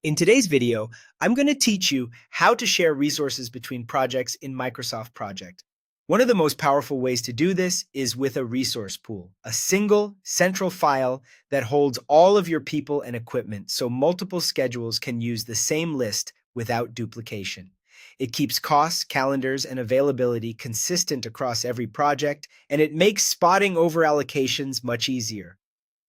In today's video, I'm going to teach you how to share resources between projects in Microsoft Project. One of the most powerful ways to do this is with a resource pool, a single central file that holds all of your people and equipment so multiple schedules can use the same list without duplication. It keeps costs, calendars, and availability consistent across every project, and it makes spotting over-allocations much easier.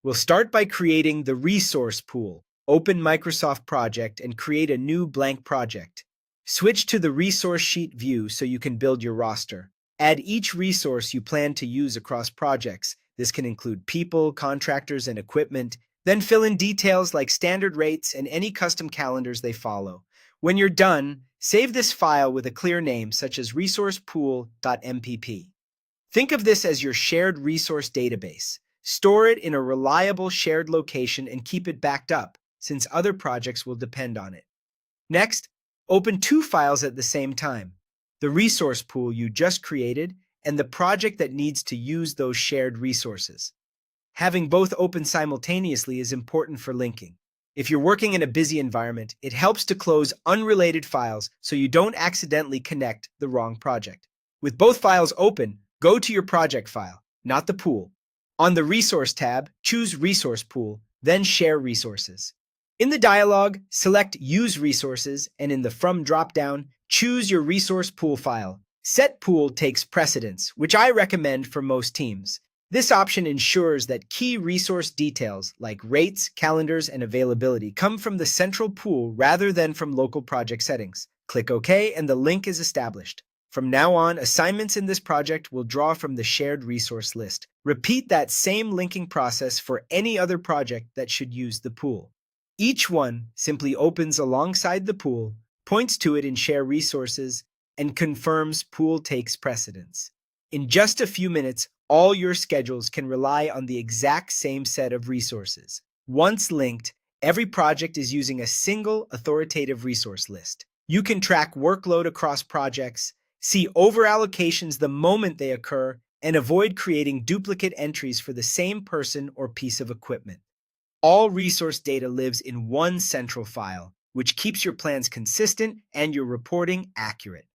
We'll start by creating the resource pool. Open Microsoft Project and create a new blank project. Switch to the resource sheet view so you can build your roster. Add each resource you plan to use across projects. This can include people, contractors, and equipment. Then fill in details like standard rates and any custom calendars they follow. When you're done, save this file with a clear name such as resourcepool.mpp. Think of this as your shared resource database. Store it in a reliable shared location and keep it backed up, since other projects will depend on it. Next, open two files at the same time, the resource pool you just created and the project that needs to use those shared resources. Having both open simultaneously is important for linking. If you're working in a busy environment, it helps to close unrelated files so you don't accidentally connect the wrong project. With both files open, go to your project file, not the pool. On the Resource tab, choose Resource Pool, then Share Resources. In the dialog, select Use Resources, and in the From dropdown, choose your resource pool file. Set Pool takes precedence, which I recommend for most teams. This option ensures that key resource details like rates, calendars, and availability come from the central pool rather than from local project settings. Click OK, and the link is established. From now on, assignments in this project will draw from the shared resource list. Repeat that same linking process for any other project that should use the pool. Each one simply opens alongside the pool, points to it in Share Resources, and confirms pool takes precedence. In just a few minutes, all your schedules can rely on the exact same set of resources. Once linked, every project is using a single authoritative resource list. You can track workload across projects, see over-allocations the moment they occur, and avoid creating duplicate entries for the same person or piece of equipment. All resource data lives in one central file, which keeps your plans consistent and your reporting accurate.